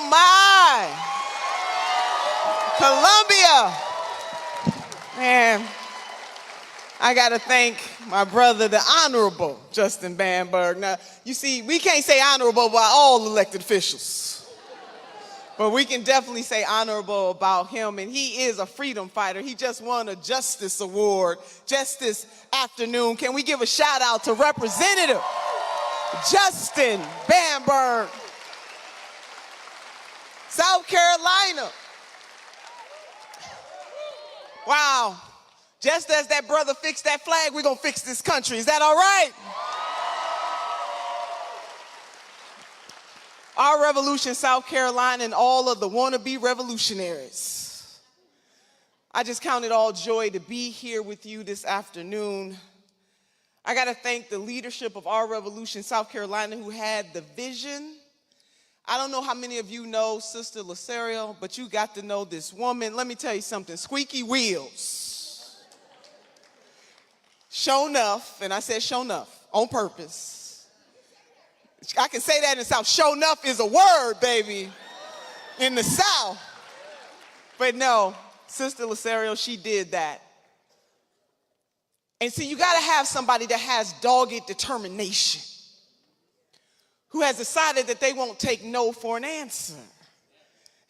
Oh my. Columbia. Man, I got to thank my brother, the Honorable Justin Bamberg. Now, you see, we can't say honorable about all elected officials, but we can definitely say honorable about him, and he is a freedom fighter. He just won a Justice Award just this afternoon. Can we give a shout out to Representative Justin Bamberg, South Carolina. Wow. Just as that brother fixed that flag, we're going to fix this country. Is that all right? Our revolution, South Carolina, and all of the wannabe revolutionaries. I just count it all joy to be here with you this afternoon. I got to thank the leadership of our revolution, South Carolina, who had the vision. I don't know how many of you know Sister Lasario, but you got to know this woman. Let me tell you something, squeaky wheels. Show enough, and I said show enough on purpose. I can say that in the South. Show enough is a word, baby, in the South. But no, Sister Lasario, she did that. And see, you got to have somebody that has dogged determination, who has decided that they won't take no for an answer.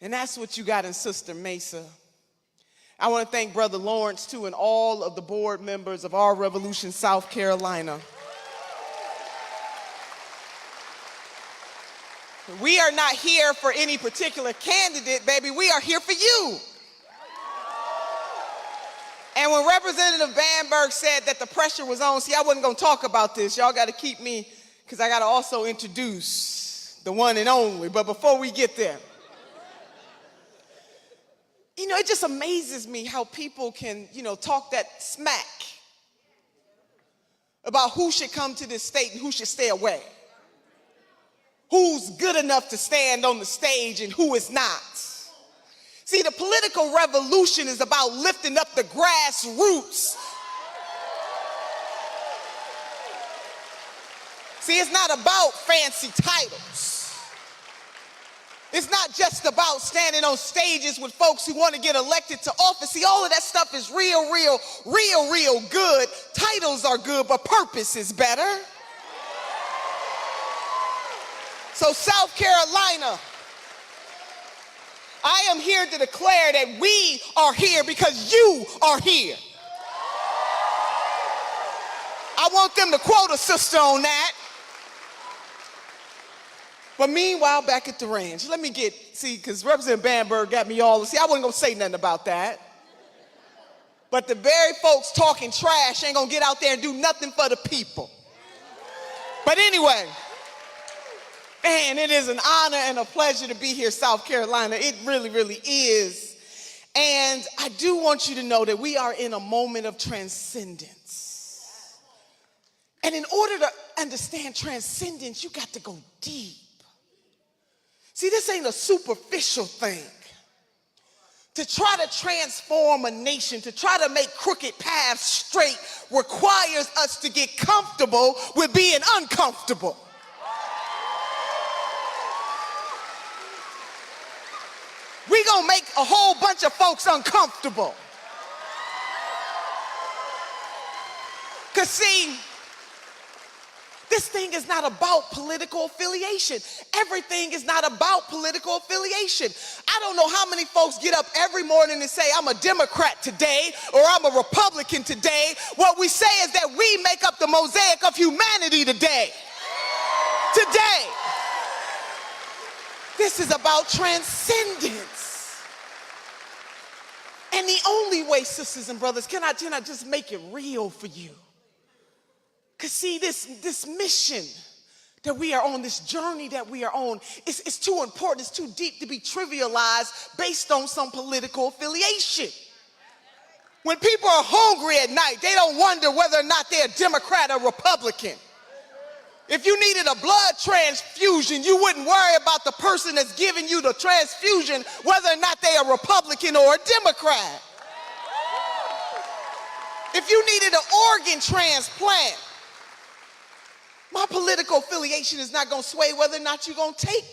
And that's what you got in Sister Mesa. I want to thank Brother Lawrence, too, and all of the board members of Our Revolution, South Carolina. We are not here for any particular candidate, baby. We are here for you. And when Representative Bamberg said that the pressure was on, see, I wasn't going to talk about this. Y'all got to keep me, because I got to also introduce the one and only. But before we get there, you know, it just amazes me how people can, you know, talk that smack about who should come to this state and who should stay away. Who's good enough to stand on the stage and who is not. See, the political revolution is about lifting up the grassroots. See, it's not about fancy titles. It's not just about standing on stages with folks who want to get elected to office. See, all of that stuff is real good. Titles are good, but purpose is better. So South Carolina, I am here to declare that we are here because you are here. I want them to quote a sister on that. But meanwhile, back at the range, let me because Representative Bamberg got me all, I wasn't gonna say nothing about that. But the very folks talking trash ain't gonna get out there and do nothing for the people. But anyway, man, it is an honor and a pleasure to be here, South Carolina. It really is. And I do want you to know that we are in a moment of transcendence. And in order to understand transcendence, you got to go deep. See, this ain't a superficial thing. To try to transform a nation, to try to make crooked paths straight, requires us to get comfortable with being uncomfortable. We're going to make a whole bunch of folks uncomfortable. Because see, this thing is not about political affiliation. Everything is not about political affiliation. I don't know how many folks get up every morning and say, I'm a Democrat today, or I'm a Republican today. What we say is that we make up the mosaic of humanity today. Today. This is about transcendence. And the only way, sisters and brothers, can I just make it real for you? Because see, this mission that we are on, this journey that we are on, it's too important, it's too deep to be trivialized based on some political affiliation. When people are hungry at night, they don't wonder whether or not they're Democrat or Republican. If you needed a blood transfusion, you wouldn't worry about the person that's giving you the transfusion, whether or not they are Republican or a Democrat. If you needed an organ transplant, my political affiliation is not going to sway whether or not you're going to take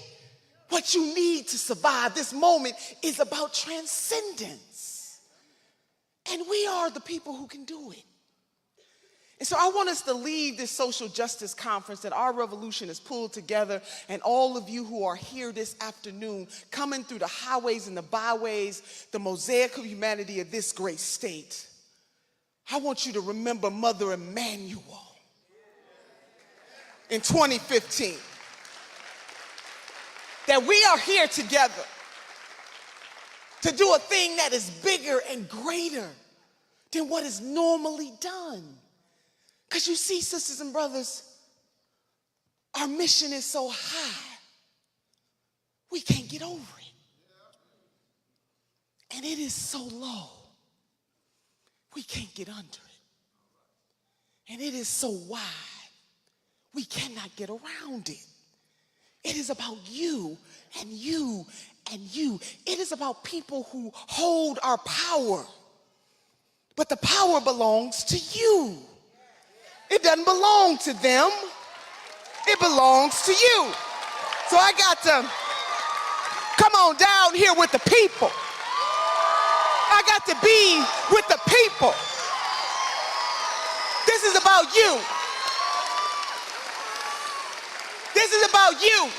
What you need to survive this moment is about transcendence. And we are the people who can do it. And so I want us to leave this social justice conference that our revolution has pulled together, and all of you who are here this afternoon, coming through the highways and the byways, the mosaic of humanity of this great state. I want you to remember Mother Emanuel in 2015. That we are here together to do a thing that is bigger and greater than what is normally done. Because you see, sisters and brothers, our mission is so high, we can't get over it. And it is so low, we can't get under it. And it is so wide, we cannot get around it. It is about you and you and you. It is about people who hold our power. But the power belongs to you. It doesn't belong to them. It belongs to you. So I got to come on down here with the people. I got to be with the people. This is about you. This is about you.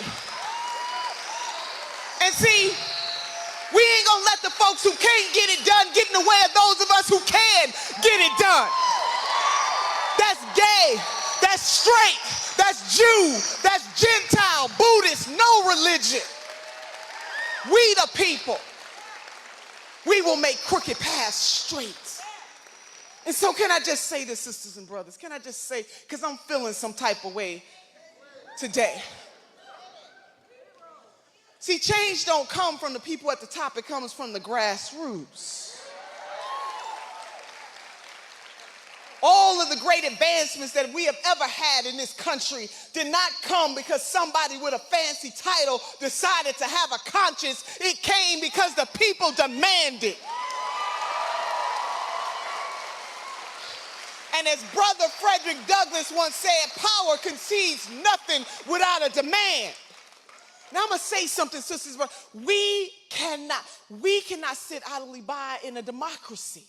And see, we ain't gonna let the folks who can't get it done get in the way of those of us who can get it done. That's gay, that's straight, that's Jew, that's Gentile, Buddhist, no religion. We the people, we will make crooked paths straight. And so can I just say this, sisters and brothers, can I just say, because I'm feeling some type of way today. See, change don't come from the people at the top, it comes from the grassroots. All of the great advancements that we have ever had in this country did not come because somebody with a fancy title decided to have a conscience. It came because the people demanded. And as Brother Frederick Douglass once said, power concedes nothing without a demand. Now I'm going to say something, sisters, but we cannot sit idly by in a democracy.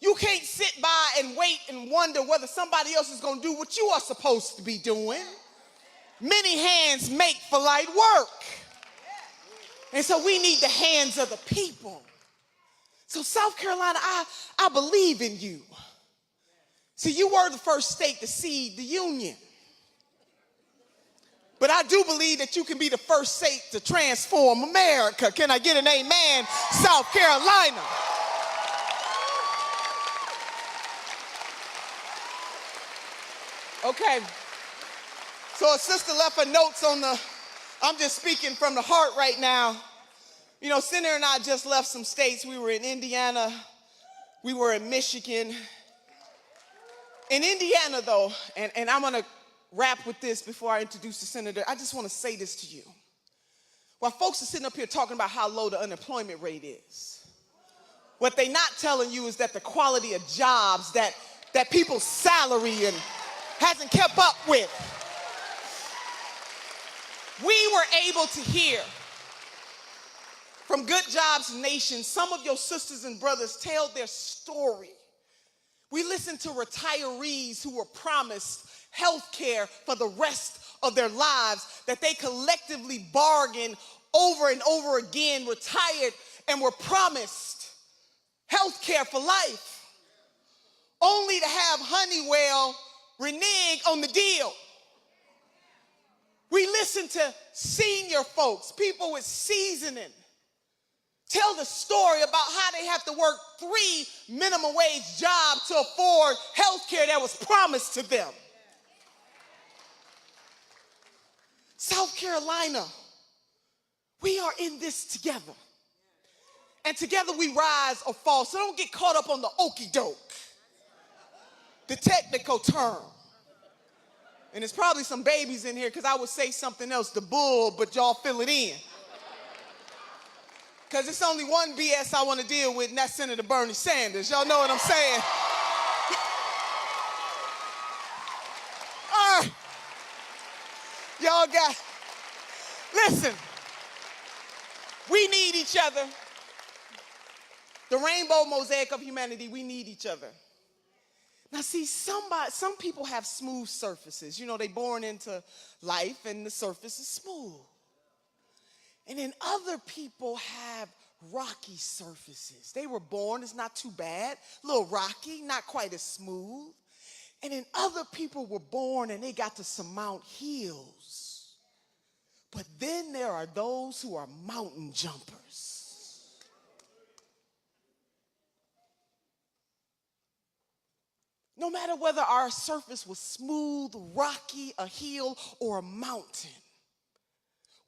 You can't sit by and wait and wonder whether somebody else is going to do what you are supposed to be doing. Many hands make for light work. And so we need the hands of the people. So South Carolina, I believe in you. See, you were the first state to cede the union. But I do believe that you can be the first state to transform America. Can I get an amen, South Carolina? Okay, so a sister left her notes on I'm just speaking from the heart right now. You know, Senator and I just left some states. We were in Indiana, we were in Michigan. In Indiana though, and I'm gonna wrap with this before I introduce the senator, I just wanna say this to you. While folks are sitting up here talking about how low the unemployment rate is, what they're not telling you is that the quality of jobs, that people's salary and hasn't kept up with. We were able to hear from Good Jobs Nation, some of your sisters and brothers tell their story. We listened to retirees who were promised health care for the rest of their lives, that they collectively bargained over and over again, retired and were promised health care for life, only to have Honeywell renege on the deal. We listen to senior folks, people with seasoning, tell the story about how they have to work 3 minimum wage jobs to afford health care that was promised to them. South Carolina, we are in this together. And together we rise or fall. So don't get caught up on the okie doke, the technical term. And there's probably some babies in here because I would say something else, the bull, but y'all fill it in. Because it's only one BS I want to deal with, and that's Senator Bernie Sanders. Y'all know what I'm saying? All right. Y'all got, listen. We need each other. The rainbow mosaic of humanity, we need each other. Now see, some people have smooth surfaces. You know, they're born into life and the surface is smooth. And then other people have rocky surfaces. They were born, it's not too bad, a little rocky, not quite as smooth. And then other people were born and they got to surmount hills. But then there are those who are mountain jumpers. No matter whether our surface was smooth, rocky, a hill, or a mountain,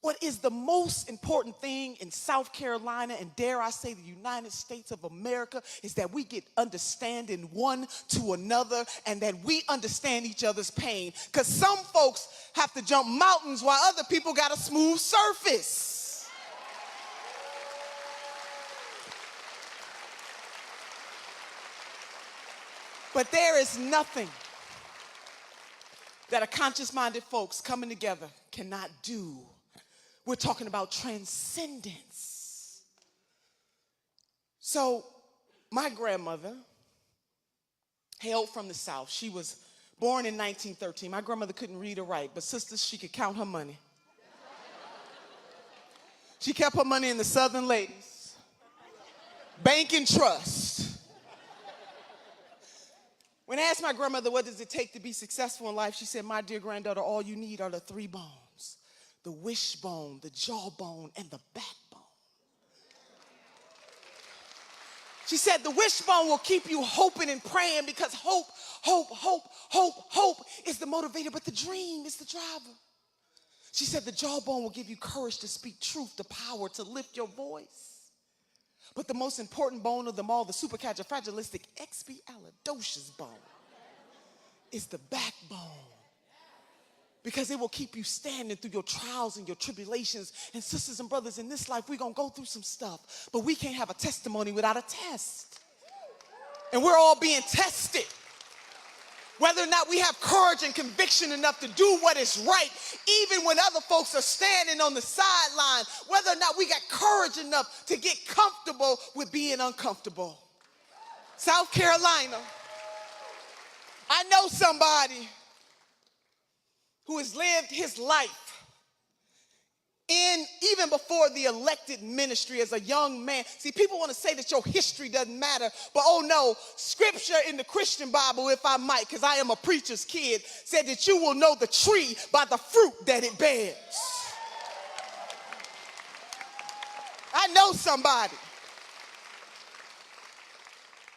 what is the most important thing in South Carolina, and dare I say the United States of America, is that we get understanding one to another and that we understand each other's pain. Because some folks have to jump mountains while other people got a smooth surface. But there is nothing that a conscious-minded folks coming together cannot do. We're talking about transcendence. So my grandmother hailed from the South. She was born in 1913. My grandmother couldn't read or write, but sisters, she could count her money. She kept her money in the Southern Ladies Bank and Trust. When I asked my grandmother, what does it take to be successful in life, she said, my dear granddaughter, all you need are the three bones. The wishbone, the jawbone, and the backbone. She said the wishbone will keep you hoping and praying because hope is the motivator, but the dream is the driver. She said the jawbone will give you courage to speak truth, the power to lift your voice. But the most important bone of them all, the supercalifragilisticexpialidocious bone, is the backbone. Because it will keep you standing through your trials and your tribulations. And sisters and brothers, in this life, we're going to go through some stuff. But we can't have a testimony without a test. And we're all being tested. Whether or not we have courage and conviction enough to do what is right, even when other folks are standing on the sideline. Whether or not we got courage enough to get comfortable with being uncomfortable. South Carolina, I know somebody who has lived his life even before the elected ministry as a young man. See, people want to say that your history doesn't matter, but oh no, scripture in the Christian Bible, if I might, because I am a preacher's kid, said that you will know the tree by the fruit that it bears. I know somebody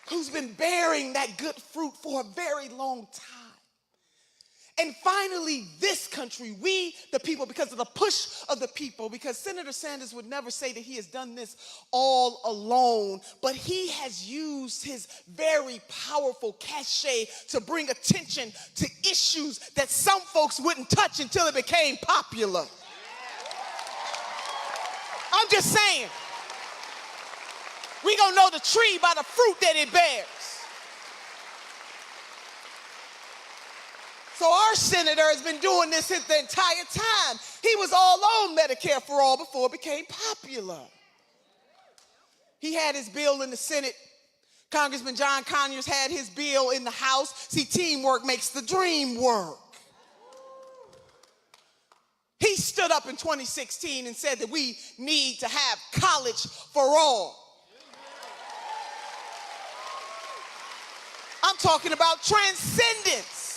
who's been bearing that good fruit for a very long time. And finally, this country, we, the people, because of the push of the people, because Senator Sanders would never say that he has done this all alone, but he has used his very powerful cachet to bring attention to issues that some folks wouldn't touch until it became popular. I'm just saying, we gonna know the tree by the fruit that it bears. So our senator has been doing this the entire time. He was all on Medicare For All before it became popular. He had his bill in the Senate. Congressman John Conyers had his bill in the House. See, teamwork makes the dream work. He stood up in 2016 and said that we need to have college for all. I'm talking about transcendence.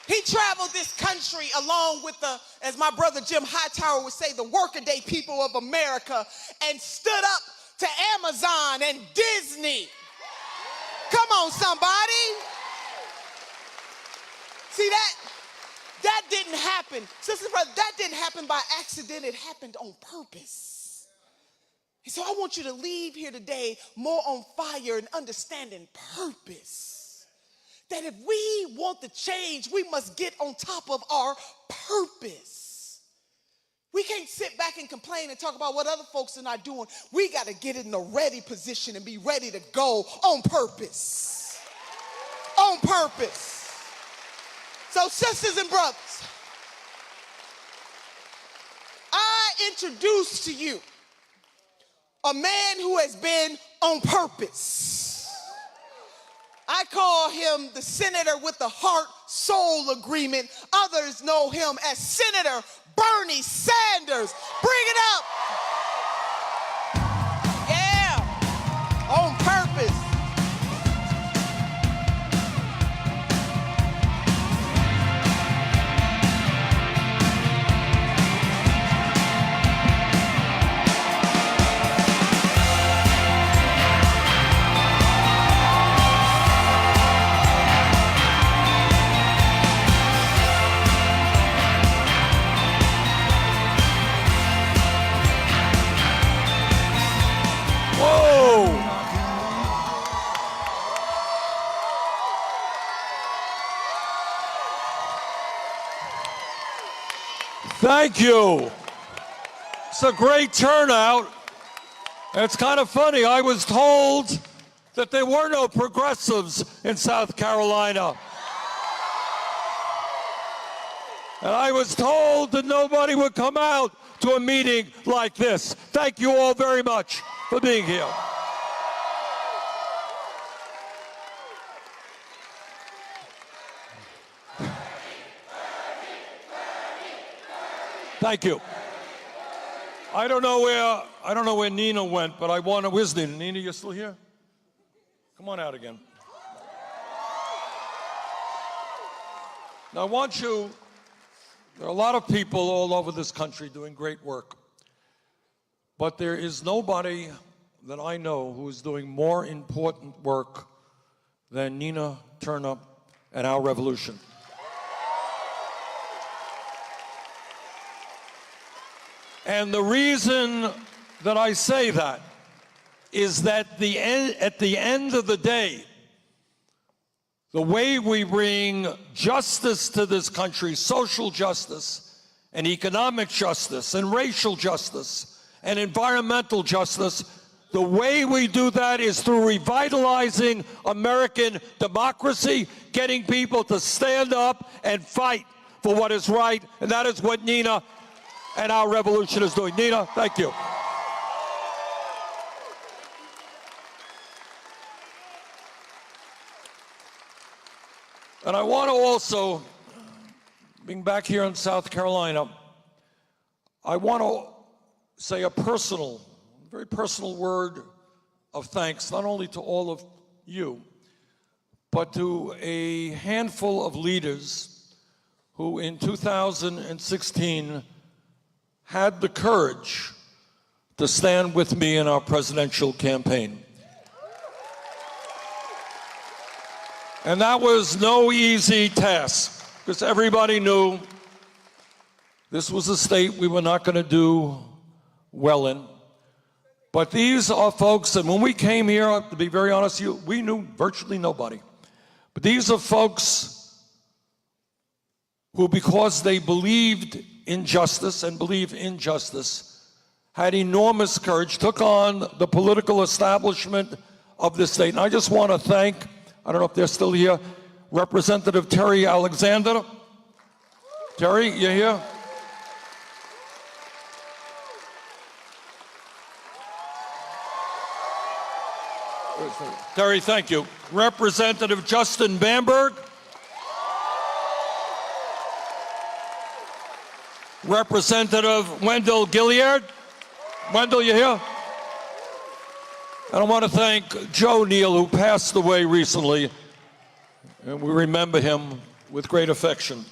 He traveled this country along with the, as my brother Jim Hightower would say, the workaday people of America, and stood up to Amazon and Disney. Come on, somebody. See, that didn't happen. Sisters and brothers, that didn't happen by accident. It happened on purpose. And so I want you to leave here today more on fire and understanding purpose. That if we want the change, we must get on top of our purpose. We can't sit back and complain and talk about what other folks are not doing. We got to get in the ready position and be ready to go on purpose. On purpose. So sisters and brothers, I introduce to you a man who has been on purpose. I call him the senator with the heart-soul agreement. Others know him as Senator Bernie Sanders. Bring it up. Yeah, on purpose. Thank you. It's a great turnout. It's kind of funny. I was told that there were no progressives in South Carolina. And I was told that nobody would come out to a meeting like this. Thank you all very much for being here. Thank you. I don't know where Nina went, but where's Nina? Nina, you still here? Come on out again. Now there are a lot of people all over this country doing great work, but there is nobody that I know who is doing more important work than Nina Turnup and our revolution. And the reason that I say that is that at the end of the day, the way we bring justice to this country, social justice and economic justice and racial justice and environmental justice, the way we do that is through revitalizing American democracy, getting people to stand up and fight for what is right, and that is what Nina and our revolution is doing. Nina, thank you. And I want to also, being back here in South Carolina, I want to say a very personal word of thanks, not only to all of you, but to a handful of leaders who in 2016 had the courage to stand with me in our presidential campaign. And that was no easy task, because everybody knew this was a state we were not going to do well in. But these are folks, and when we came here, to be very honest with you, we knew virtually nobody. But these are folks who, because they believed in justice and believe in justice, had enormous courage, took on the political establishment of the state. And I just want to thank, I don't know if they're still here, Representative Terry Alexander. Terry, you here? Terry, thank you. Representative Justin Bamberg. Representative Wendell Gilliard. Wendell, you here? And I want to thank Joe Neal, who passed away recently, and we remember him with great affection.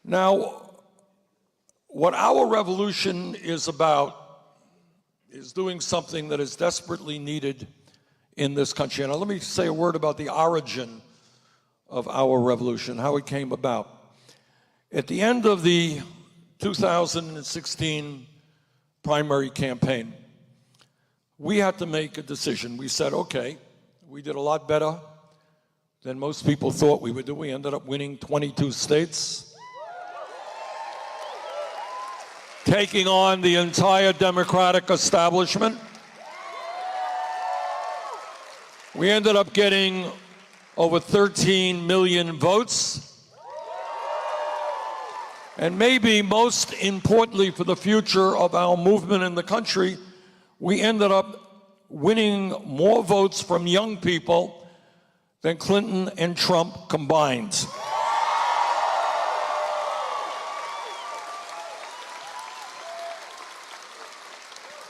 Now, what our revolution is about is doing something that is desperately needed in this country. And let me say a word about the origin of our revolution, how it came about. At the end of the 2016 primary campaign, we had to make a decision. We said, okay, we did a lot better than most people thought we would do. We ended up winning 22 states, taking on the entire Democratic establishment. We ended up getting over 13 million votes. And maybe most importantly for the future of our movement in the country, we ended up winning more votes from young people than Clinton and Trump combined.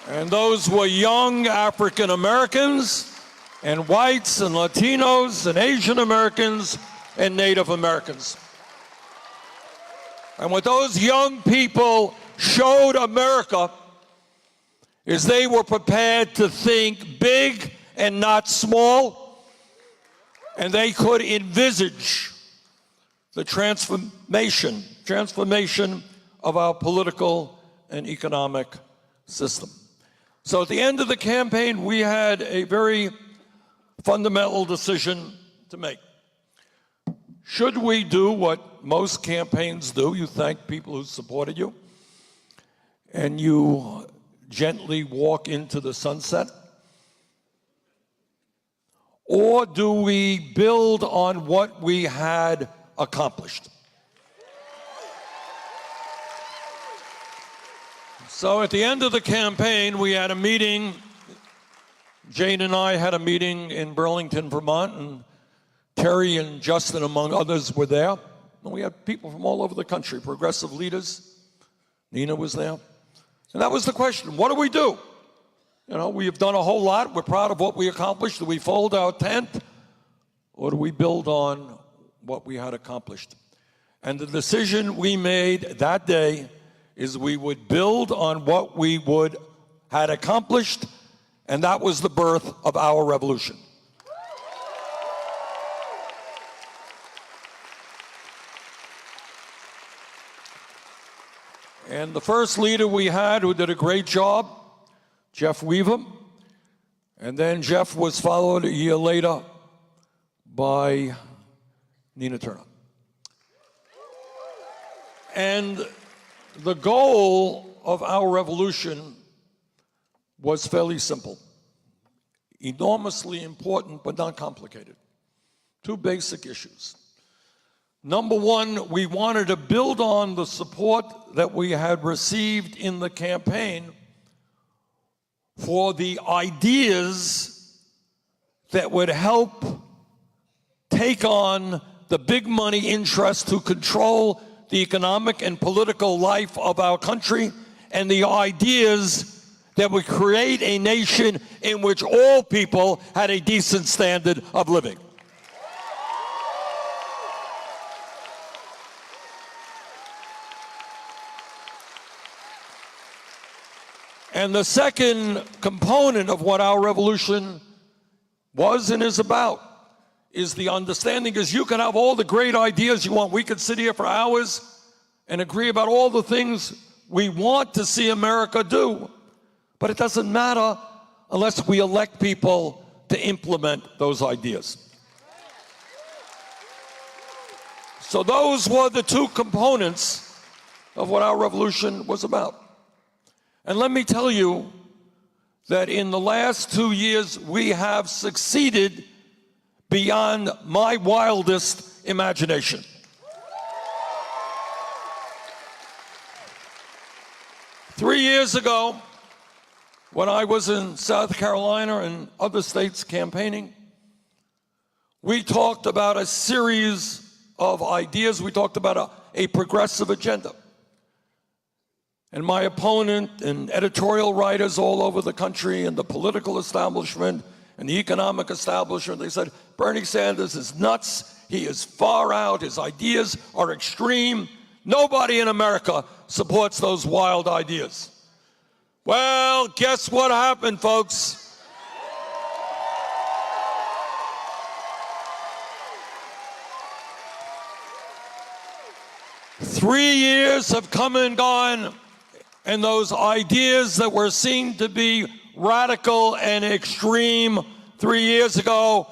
And those were young African Americans and whites and Latinos and Asian Americans and Native Americans. And what those young people showed America is they were prepared to think big and not small, and they could envisage the transformation of our political and economic system. So at the end of the campaign, we had a very fundamental decision to make. Should we do what most campaigns do? You thank people who supported you, and you gently walk into the sunset? Or do we build on what we had accomplished? So at the end of the campaign, we had a meeting. Jane and I had a meeting in Burlington, Vermont, and Terry and Justin, among others, were there. And we had people from all over the country, progressive leaders. Nina was there. And that was the question: what do we do? You know, we have done a whole lot. We're proud of what we accomplished. Do we fold our tent, or do we build on what we had accomplished? And the decision we made that day is we would build on what we had accomplished, and that was the birth of our revolution. And the first leader we had who did a great job, Jeff Weaver, and then Jeff was followed a year later by Nina Turner. And the goal of our revolution was fairly simple, enormously important but not complicated. Two basic issues. Number one, we wanted to build on the support that we had received in the campaign for the ideas that would help take on the big money interests who control the economic and political life of our country, and the ideas that would create a nation in which all people had a decent standard of living. And the second component of what our revolution was and is about is the understanding is you can have all the great ideas you want. We could sit here for hours and agree about all the things we want to see America do, but it doesn't matter unless we elect people to implement those ideas. So those were the two components of what our revolution was about. And let me tell you that in the last 2 years, we have succeeded beyond my wildest imagination. Three years ago, when I was in South Carolina and other states campaigning, we talked about a series of ideas. We talked about a progressive agenda. And my opponent and editorial writers all over the country and the political establishment and the economic establishment, they said, Bernie Sanders is nuts, he is far out, his ideas are extreme. Nobody in America supports those wild ideas. Well, guess what happened, folks? Three years have come and gone, and those ideas that were seen to be radical and extreme 3 years ago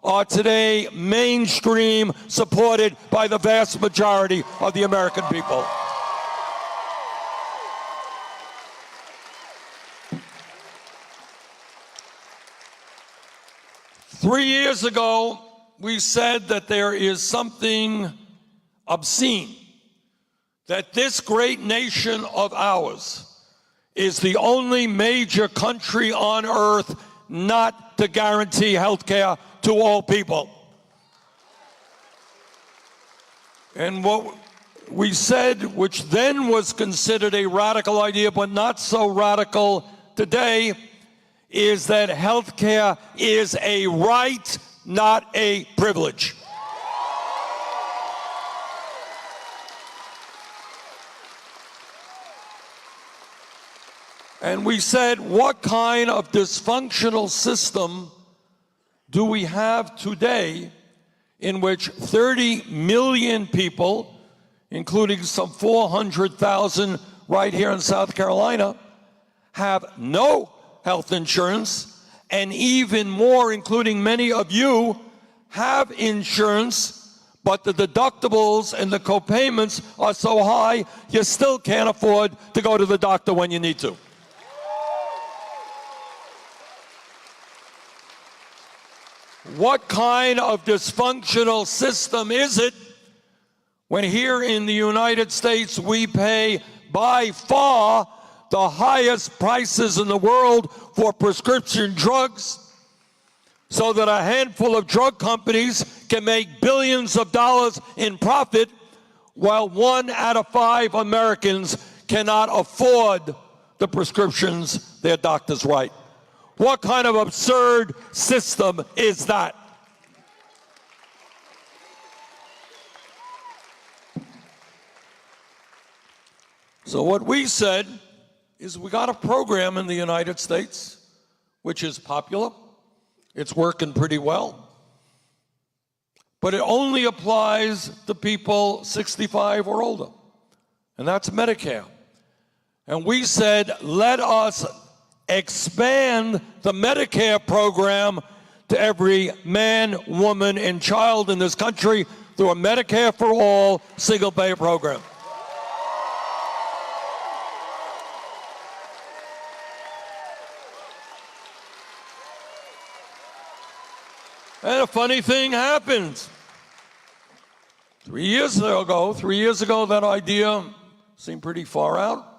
are today mainstream, supported by the vast majority of the American people. Three years ago, we said that there is something obscene that this great nation of ours is the only major country on earth not to guarantee health care to all people. And what we said, which then was considered a radical idea, but not so radical today, is that health care is a right, not a privilege. And we said, what kind of dysfunctional system do we have today in which 30 million people, including some 400,000 right here in South Carolina, have no health insurance, and even more, including many of you, have insurance, but the deductibles and the co-payments are so high, you still can't afford to go to the doctor when you need to. What kind of dysfunctional system is it when here in the United States we pay by far the highest prices in the world for prescription drugs, so that a handful of drug companies can make billions of dollars in profit, while 1 out of 5 Americans cannot afford the prescriptions their doctors write? What kind of absurd system is that? So what we said is, we got a program in the United States which is popular. It's working pretty well. But it only applies to people 65 or older, and that's Medicare. And we said, let us expand the Medicare program to every man, woman, and child in this country through a Medicare For All single-payer program. And a funny thing happened. 3 years ago, that idea seemed pretty far out.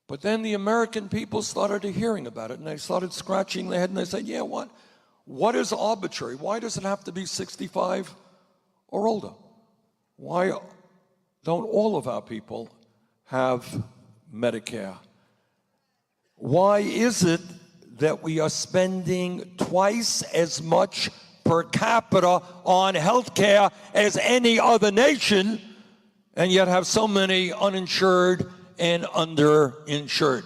But then the American people started hearing about it, and they started scratching their head, and they said, yeah, what is arbitrary? Why does it have to be 65 or older? Why don't all of our people have Medicare? Why is it that we are spending twice as much per capita on health care as any other nation, and yet have so many uninsured and underinsured?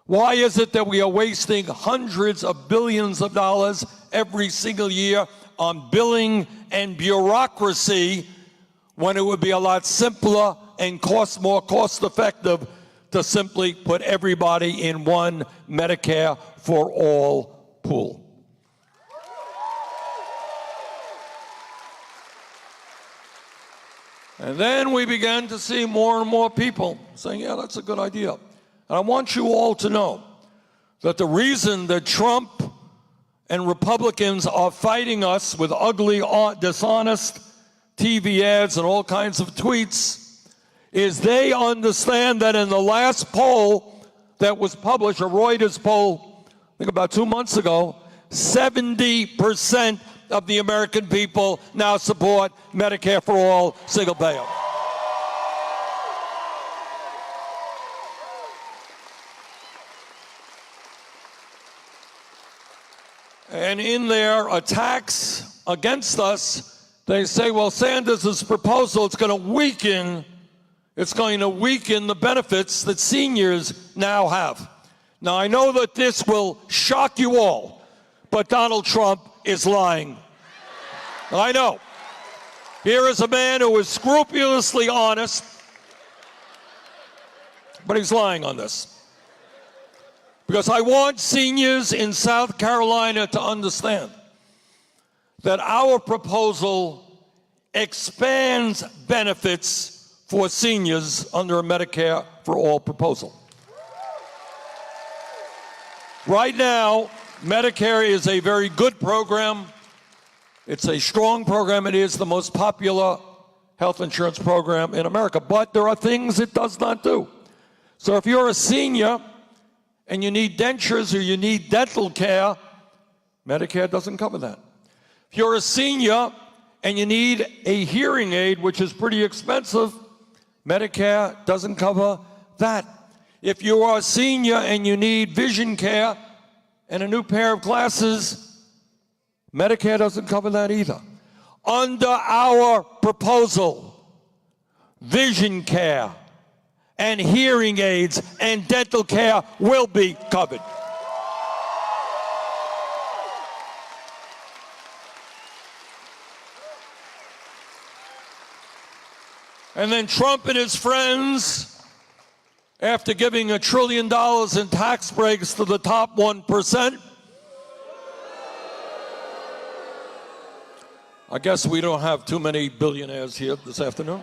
Why is it that we are wasting hundreds of billions of dollars every single year on billing and bureaucracy, when it would be a lot simpler and more cost-effective to simply put everybody in one Medicare For All pool? And then we began to see more and more people saying, yeah, that's a good idea. And I want you all to know that the reason that Trump and Republicans are fighting us with ugly, dishonest TV ads and all kinds of tweets is they understand that in the last poll that was published, a Reuters poll, I think about 2 months ago, 70% of the American people now support Medicare For All single payer. And in their attacks against us, they say, well, Sanders' proposal, it's going to weaken the benefits that seniors now have. Now, I know that this will shock you all, but Donald Trump is lying. I know. Here is a man who is scrupulously honest, but he's lying on this. Because I want seniors in South Carolina to understand that our proposal expands benefits for seniors under a Medicare For All proposal. Right now, Medicare is a very good program. It's a strong program. It is the most popular health insurance program in America. But there are things it does not do. So if you're a senior and you need dentures or you need dental care, Medicare doesn't cover that. If you're a senior and you need a hearing aid, which is pretty expensive, Medicare doesn't cover that. If you are a senior and you need vision care and a new pair of glasses, Medicare doesn't cover that either. Under our proposal, vision care and hearing aids and dental care will be covered. And then Trump and his friends, after giving $1 trillion in tax breaks to the top 1%, I guess we don't have too many billionaires here this afternoon.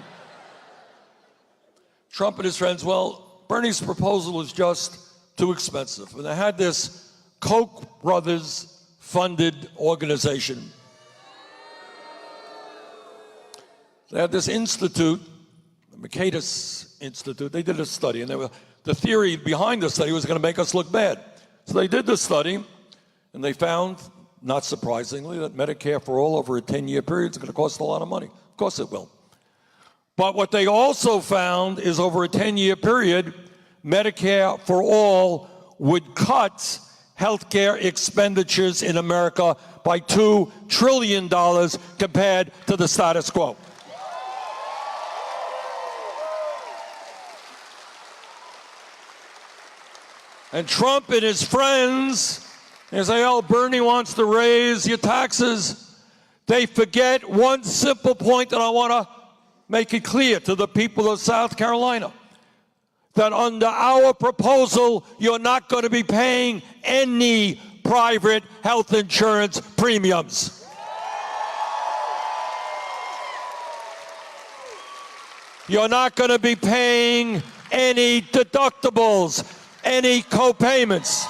Trump and his friends, well, Bernie's proposal is just too expensive. And they had this Koch brothers funded organization. They had this institute, the Mercatus Institute. They did a study, and the theory behind the study was going to make us look bad. So they did the study, and they found, not surprisingly, that Medicare for All over a 10-year period is going to cost a lot of money. Of course it will. But what they also found is over a 10-year period, Medicare for All would cut healthcare expenditures in America by $2 trillion compared to the status quo. And Trump and his friends, they say, oh, Bernie wants to raise your taxes. They forget one simple point that I want to make it clear to the people of South Carolina, that under our proposal, you're not going to be paying any private health insurance premiums. You're not going to be paying any deductibles, any co-payments.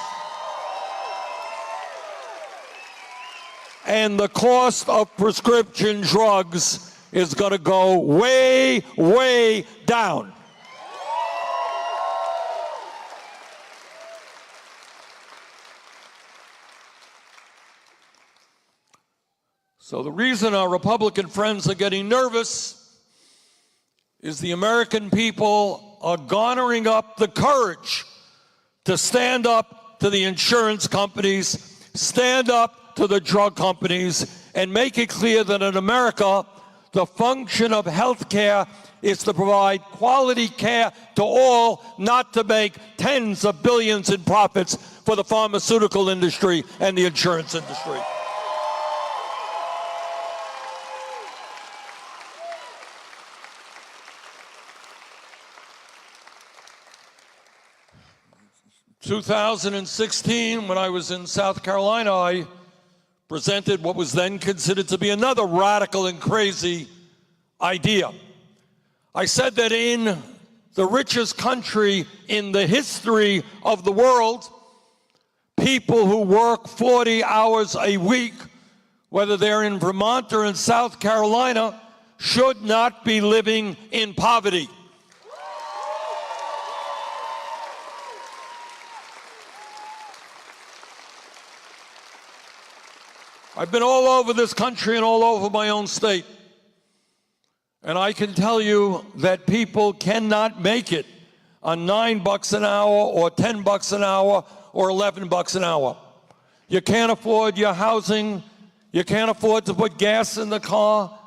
And the cost of prescription drugs is going to go way, way down. So the reason our Republican friends are getting nervous is the American people are garnering up the courage to stand up to the insurance companies, stand up to the drug companies, and make it clear that in America, the function of health care is to provide quality care to all, not to make tens of billions in profits for the pharmaceutical industry and the insurance industry. In 2016, when I was in South Carolina, I presented what was then considered to be another radical and crazy idea. I said that in the richest country in the history of the world, people who work 40 hours a week, whether they're in Vermont or in South Carolina, should not be living in poverty. I've been all over this country and all over my own state, and I can tell you that people cannot make it on $9 an hour or $10 an hour or $11 an hour. You can't afford your housing, you can't afford to put gas in the car,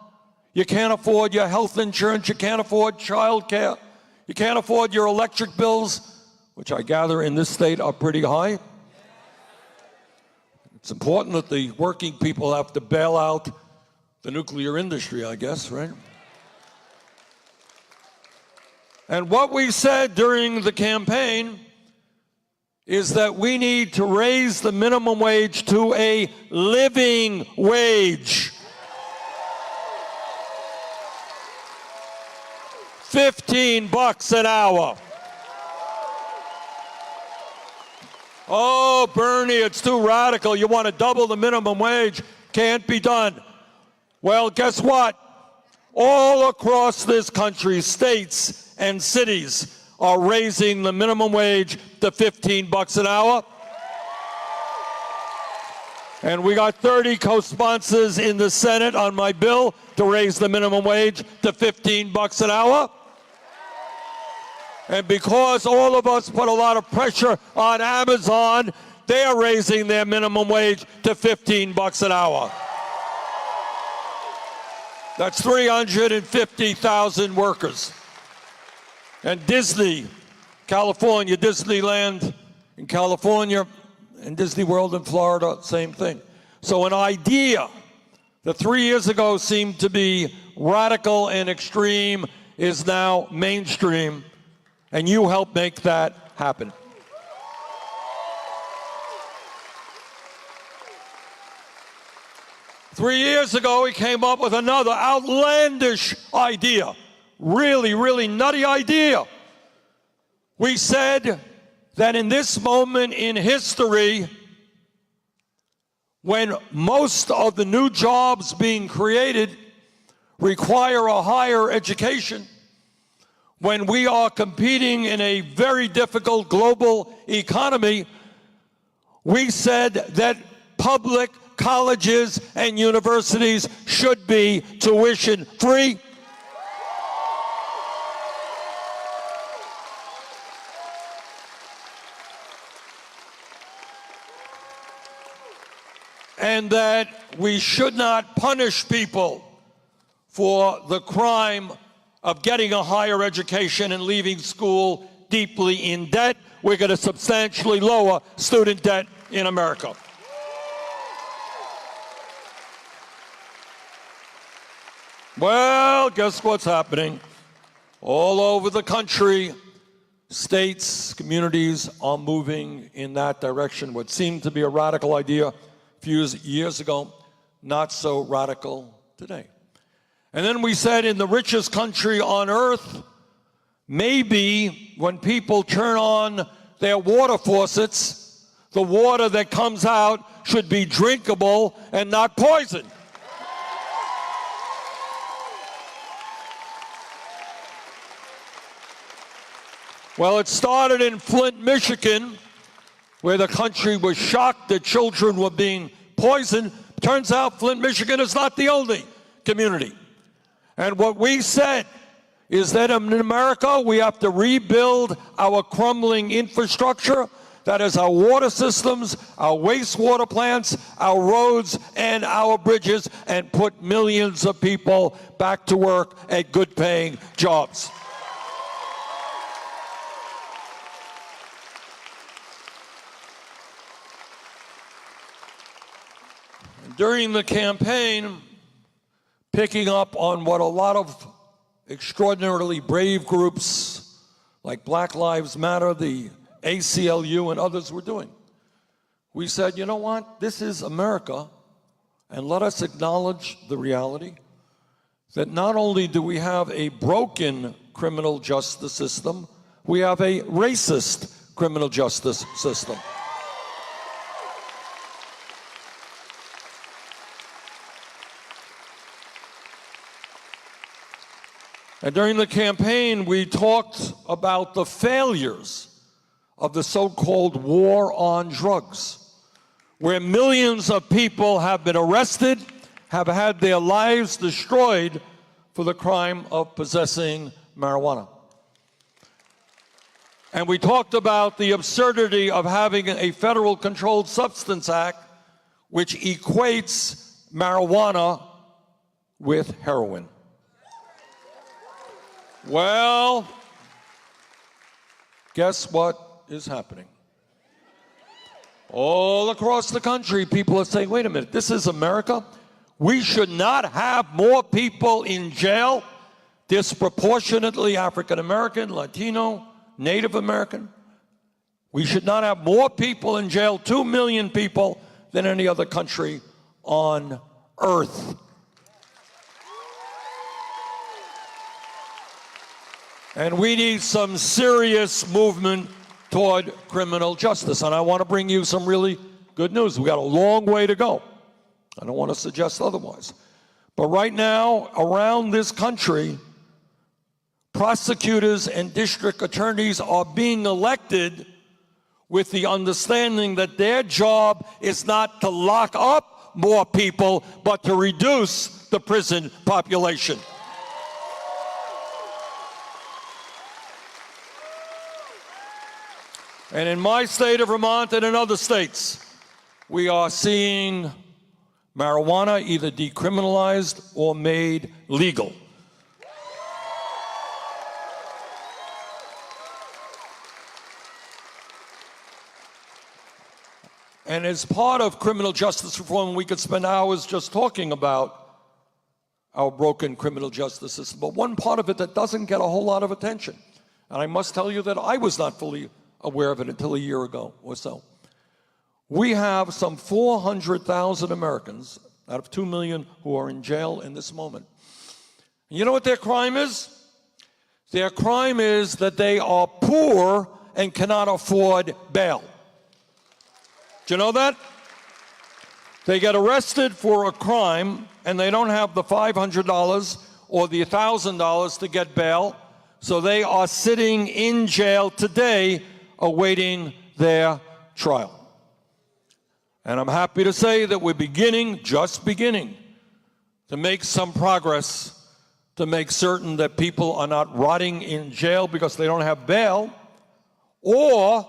you can't afford your health insurance, you can't afford child care, you can't afford your electric bills, which I gather in this state are pretty high. It's important that the working people have to bail out the nuclear industry, I guess, right? And what we said during the campaign is that we need to raise the minimum wage to a living wage. $15 an hour. Oh, Bernie, it's too radical. You want to double the minimum wage. Can't be done. Well, guess what? All across this country, states and cities are raising the minimum wage to $15 an hour. And we got 30 co-sponsors in the Senate on my bill to raise the minimum wage to $15 an hour. And because all of us put a lot of pressure on Amazon, they are raising their minimum wage to $15 an hour. That's 350,000 workers. And Disney, California, Disneyland in California, and Disney World in Florida, same thing. So an idea that 3 years ago seemed to be radical and extreme is now mainstream, and you helped make that happen. Three years ago, he came up with another outlandish idea, really, really nutty idea. We said that in this moment in history, when most of the new jobs being created require a higher education, when we are competing in a very difficult global economy, we said that public colleges and universities should be tuition free. And that we should not punish people for the crime of getting a higher education and leaving school deeply in debt. We're going to substantially lower student debt in America. Well, guess what's happening? All over the country, states, communities are moving in that direction. What seemed to be a radical idea a few years ago, not so radical today. And then we said in the richest country on earth, maybe when people turn on their water faucets, the water that comes out should be drinkable and not poisoned. Well, it started in Flint, Michigan, where the country was shocked that children were being poisoned. Turns out Flint, Michigan is not the only community. And what we said is that in America, we have to rebuild our crumbling infrastructure. That is our water systems, our wastewater plants, our roads, and our bridges, and put millions of people back to work at good-paying jobs. During the campaign, picking up on what a lot of extraordinarily brave groups like Black Lives Matter, the ACLU, and others were doing, we said, you know what, this is America, and let us acknowledge the reality that not only do we have a broken criminal justice system, we have a racist criminal justice system. And during the campaign, we talked about the failures of the so-called war on drugs, where millions of people have been arrested, have had their lives destroyed for the crime of possessing marijuana. And we talked about the absurdity of having a federal Controlled Substance Act which equates marijuana with heroin. Well, guess what is happening? All across the country, people are saying, wait a minute, this is America? We should not have more people in jail, disproportionately African American, Latino, Native American. We should not have more people in jail, 2 million people, than any other country on earth. And we need some serious movement toward criminal justice. And I want to bring you some really good news. We got a long way to go. I don't want to suggest otherwise. But right now, around this country, prosecutors and district attorneys are being elected with the understanding that their job is not to lock up more people, but to reduce the prison population. And in my state of Vermont and in other states, we are seeing marijuana either decriminalized or made legal. And as part of criminal justice reform, we could spend hours just talking about our broken criminal justice system. But one part of it that doesn't get a whole lot of attention, and I must tell you that I was not fully aware of it until a year ago or so. We have some 400,000 Americans out of 2 million who are in jail in this moment. And you know what their crime is? Their crime is that they are poor and cannot afford bail. Do you know that? They get arrested for a crime and they don't have the $500 or the $1,000 to get bail, so they are sitting in jail today awaiting their trial. And I'm happy to say that we're just beginning to make some progress to make certain that people are not rotting in jail because they don't have bail, or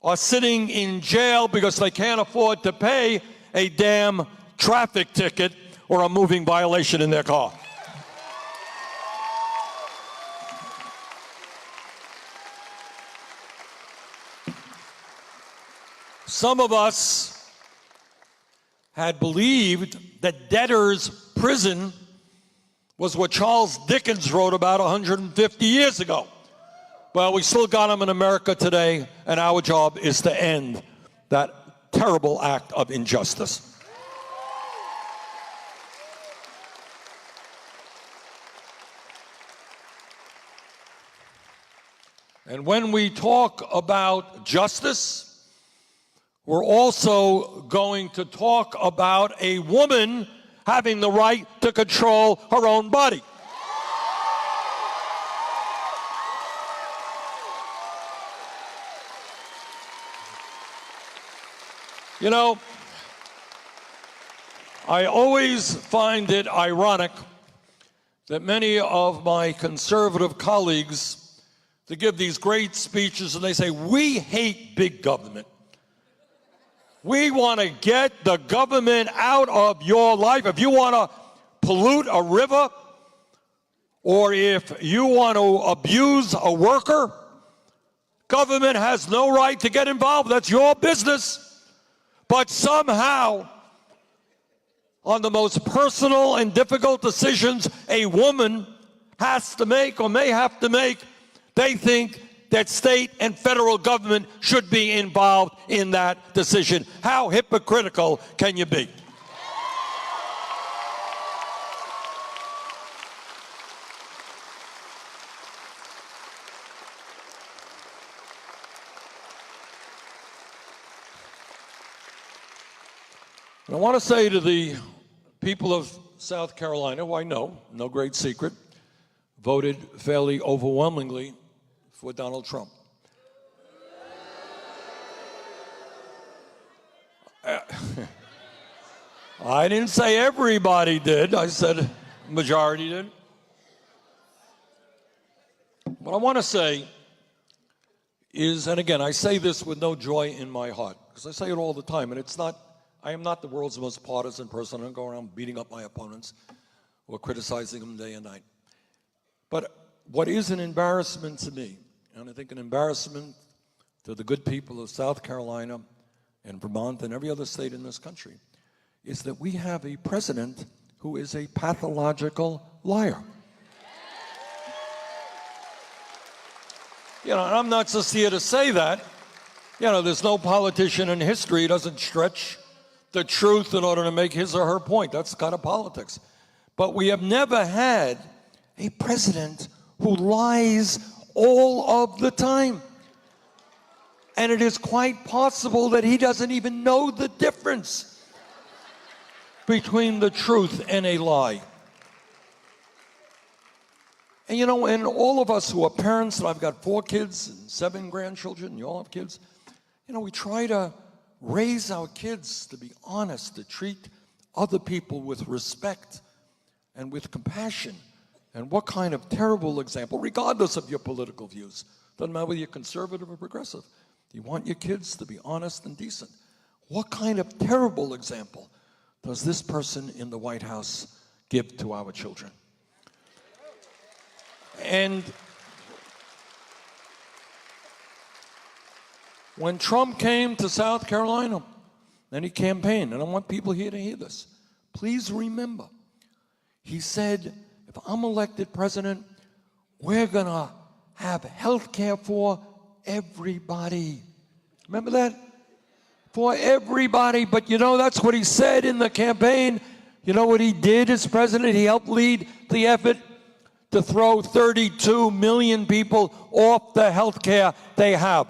are sitting in jail because they can't afford to pay a damn traffic ticket or a moving violation in their car. Some of us had believed that debtor's prison was what Charles Dickens wrote about 150 years ago. Well, we still got them in America today, and our job is to end that terrible act of injustice. And when we talk about justice, we're also going to talk about a woman having the right to control her own body. You know, I always find it ironic that many of my conservative colleagues, they give these great speeches and they say, we hate big government. We want to get the government out of your life. If you want to pollute a river, or if you want to abuse a worker, government has no right to get involved. That's your business. But somehow, on the most personal and difficult decisions a woman has to make or may have to make, they think that state and federal government should be involved in that decision. How hypocritical can you be? I want to say to the people of South Carolina, who I know, no great secret, voted fairly overwhelmingly for Donald Trump. I didn't say everybody did. I said majority did. What I want to say is, and again, I say this with no joy in my heart, because I say it all the time, and it's not, I am not the world's most partisan person. I don't go around beating up my opponents or criticizing them day and night. But what is an embarrassment to me, and I think an embarrassment to the good people of South Carolina and Vermont and every other state in this country, is that we have a president who is a pathological liar. You know, and I'm not just here to say that. You know, there's no politician in history who doesn't stretch the truth in order to make his or her point. That's kind of politics. But we have never had a president who lies all of the time. And it is quite possible that he doesn't even know the difference. between the truth and a lie. And you know, and all of us who are parents, and I've got 4 kids and 7 grandchildren, you all have kids, you know, we try to raise our kids to be honest, to treat other people with respect and with compassion. And what kind of terrible example, regardless of your political views, doesn't matter whether you're conservative or progressive, you want your kids to be honest and decent. What kind of terrible example does this person in the White House give to our children? And when Trump came to South Carolina and he campaigned, and I want people here to hear this, please remember, he said, if I'm elected president, we're going to have health care for everybody. Remember that? For everybody. But you know, that's what he said in the campaign. You know what he did as president? He helped lead the effort to throw 32 million people off the health care they have,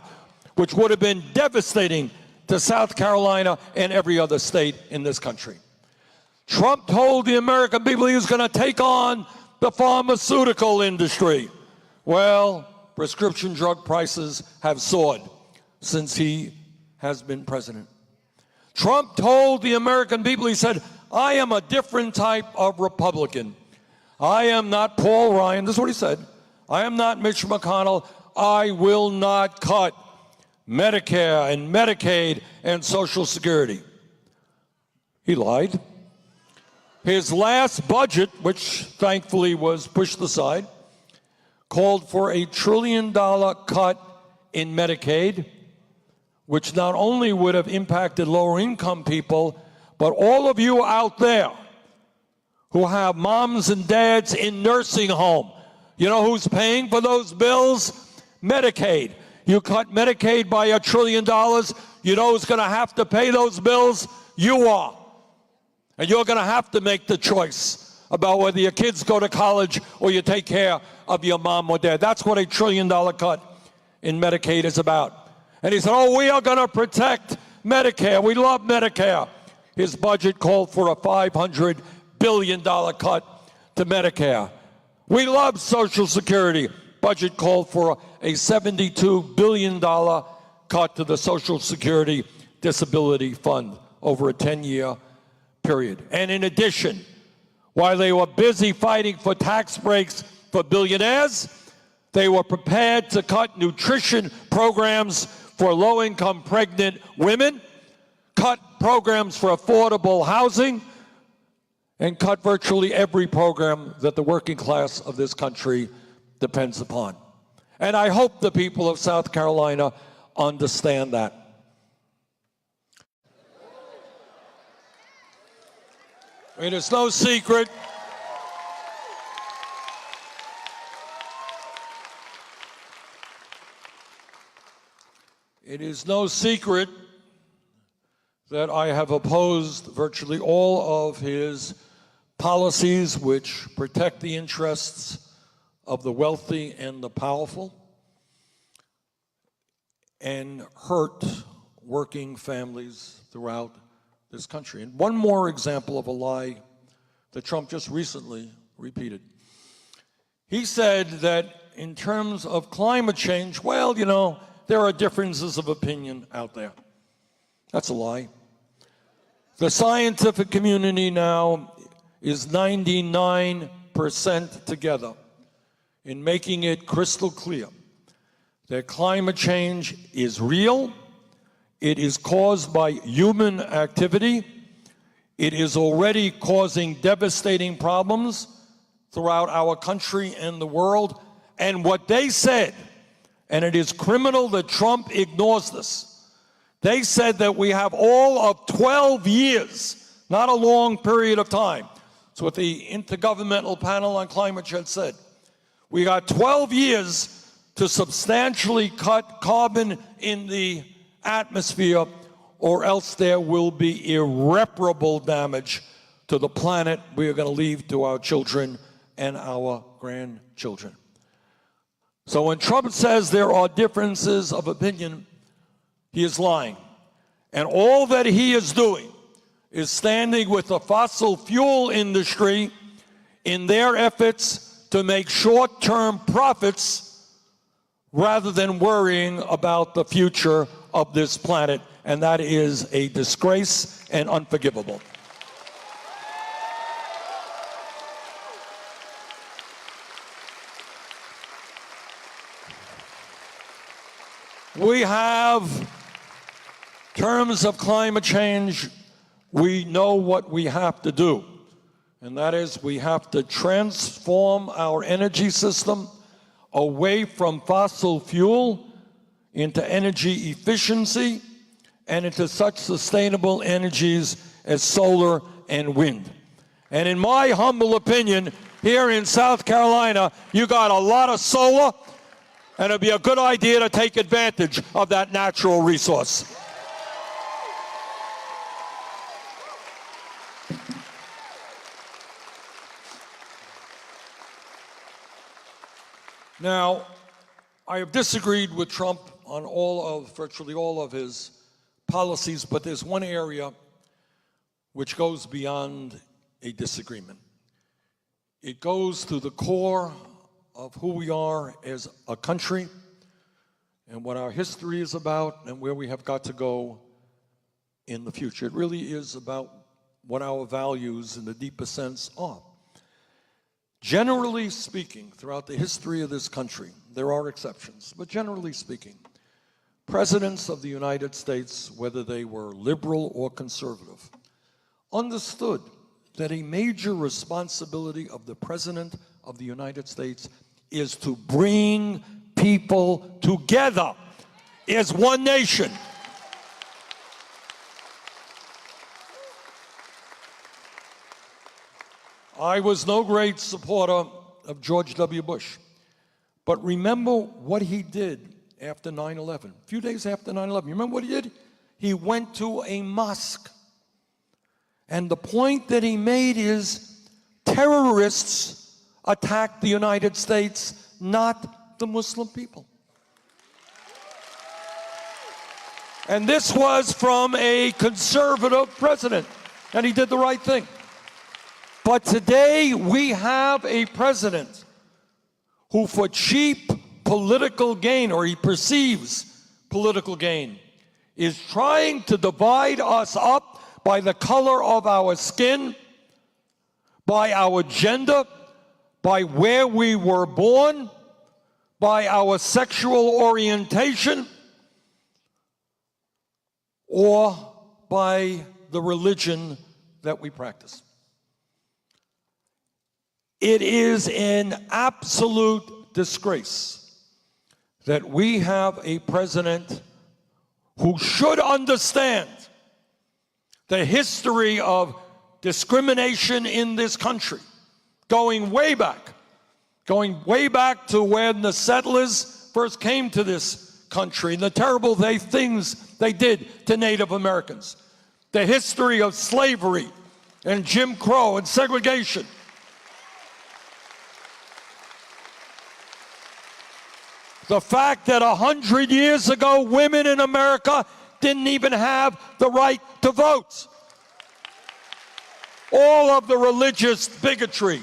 which would have been devastating to South Carolina and every other state in this country. Trump told the American people he was going to take on the pharmaceutical industry. Well, prescription drug prices have soared since he has been president. Trump told the American people, he said, I am a different type of Republican. I am not Paul Ryan. This is what he said. I am not Mitch McConnell. I will not cut Medicare and Medicaid and Social Security. He lied. His last budget, which thankfully was pushed aside, called for a $1 trillion cut in Medicaid, which not only would have impacted lower income people, but all of you out there who have moms and dads in nursing home. You know who's paying for those bills? Medicaid. You cut Medicaid by $1 trillion, you know who's going to have to pay those bills? You are. And you're going to have to make the choice about whether your kids go to college or you take care of your mom or dad. That's what $1 trillion cut in Medicaid is about. And he said, oh, we are going to protect Medicare. We love Medicare. His budget called for a $500 billion cut to Medicare. We love Social Security. Budget called for a $72 billion cut to the Social Security Disability Fund over a 10-year period. And in addition, while they were busy fighting for tax breaks for billionaires, they were prepared to cut nutrition programs for low-income pregnant women, cut programs for affordable housing, and cut virtually every program that the working class of this country depends upon. And I hope the people of South Carolina understand that. It is no secret that I have opposed virtually all of his policies which protect the interests of the wealthy and the powerful and hurt working families throughout this country. And one more example of a lie that Trump just recently repeated. He said that in terms of climate change, well, you know, there are differences of opinion out there. That's a lie. The scientific community now is 99% together in making it crystal clear that climate change is real, it is caused by human activity, it is already causing devastating problems throughout our country and the world, and what they said, and it is criminal that Trump ignores this, they said that we have all of 12 years, not a long period of time. That's what the Intergovernmental Panel on Climate Change said. We got 12 years to substantially cut carbon in the atmosphere, or else there will be irreparable damage to the planet we are going to leave to our children and our grandchildren. So when Trump says there are differences of opinion, he is lying. And all that he is doing is standing with the fossil fuel industry in their efforts to make short-term profits rather than worrying about the future of this planet, and that is a disgrace and unforgivable. We have terms of climate change. We know what we have to do, and that is we have to transform our energy system away from fossil fuel into energy efficiency and into such sustainable energies as solar and wind. And in my humble opinion, here in South Carolina, you got a lot of solar, and it'd be a good idea to take advantage of that natural resource. Now, I have disagreed with Trump on virtually all of his policies, but there's one area which goes beyond a disagreement. It goes to the core of who we are as a country and what our history is about and where we have got to go in the future. It really is about what our values in the deepest sense are. Generally speaking, throughout the history of this country, there are exceptions, but generally speaking, presidents of the United States, whether they were liberal or conservative, understood that a major responsibility of the President of the United States is to bring people together as one nation. I was no great supporter of George W. Bush, but remember what he did after 9/11. A few days after 9/11, you remember what he did? He went to a mosque. And the point that he made is terrorists attacked the United States, not the Muslim people. And this was from a conservative president, and he did the right thing. But today we have a president who, for cheap political gain, or he perceives political gain, is trying to divide us up by the color of our skin, by our gender, by where we were born, by our sexual orientation, or by the religion that we practice. It is an absolute disgrace that we have a president who should understand the history of discrimination in this country, going way back to when the settlers first came to this country and the terrible things they did to Native Americans, the history of slavery and Jim Crow and segregation. The fact that 100 years ago, women in America didn't even have the right to vote. All of the religious bigotry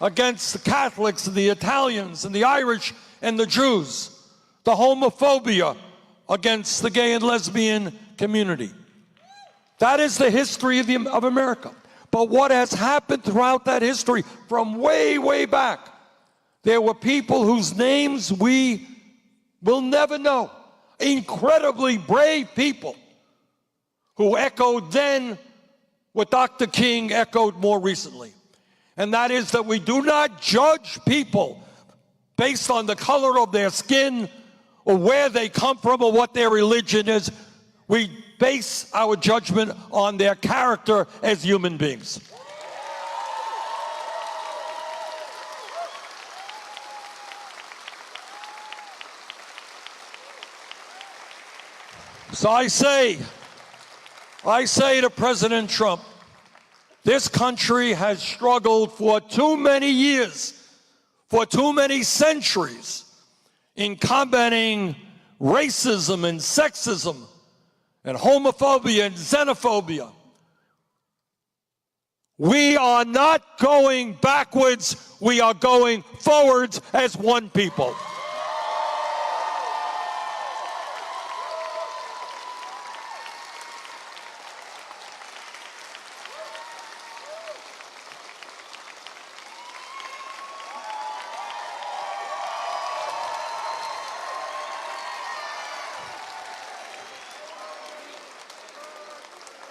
against the Catholics and the Italians and the Irish and the Jews, the homophobia against the gay and lesbian community. That is the history of America. But what has happened throughout that history, from way, way back, there were people whose names we will never know. Incredibly brave people who echoed then what Dr. King echoed more recently. And that is that we do not judge people based on the color of their skin or where they come from or what their religion is. We base our judgment on their character as human beings. So I say to President Trump, this country has struggled for too many years, for too many centuries, in combating racism and sexism and homophobia and xenophobia. We are not going backwards. We are going forwards as one people.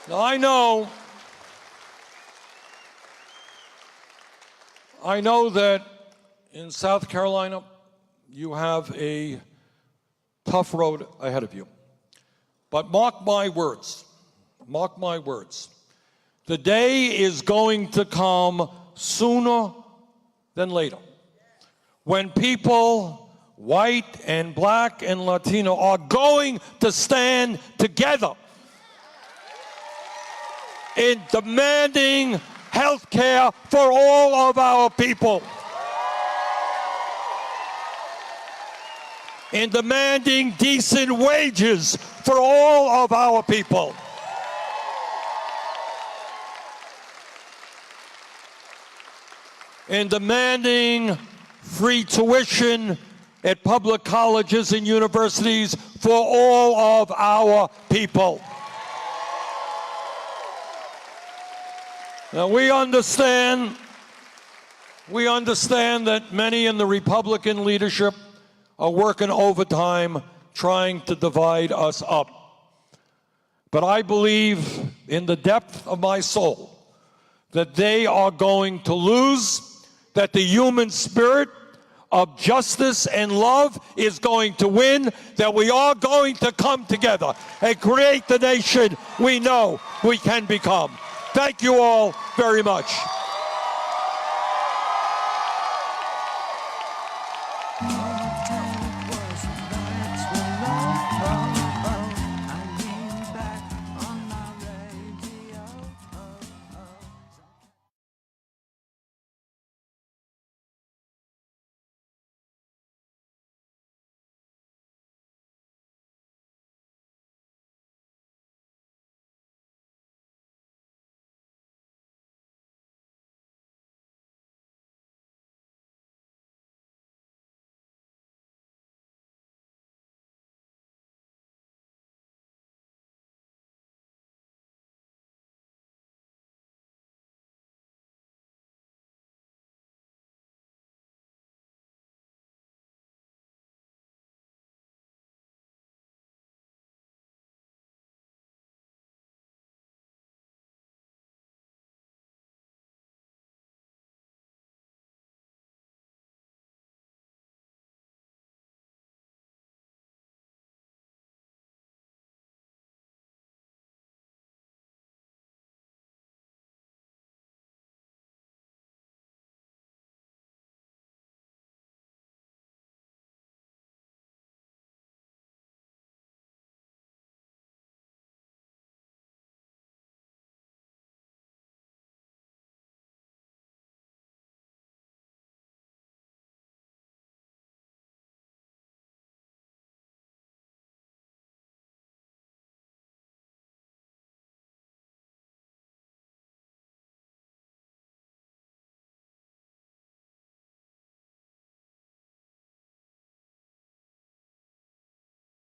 Now, I know that in South Carolina, you have a tough road ahead of you. But mark my words, the day is going to come sooner than later when people, white and black and Latino, are going to stand together in demanding health care for all of our people, in demanding decent wages for all of our people, in demanding free tuition at public colleges and universities for all of our people. Now, we understand that many in the Republican leadership are working overtime trying to divide us up. But I believe in the depth of my soul that they are going to lose, that the human spirit of justice and love is going to win, that we are going to come together and create the nation we know we can become. Thank you all very much.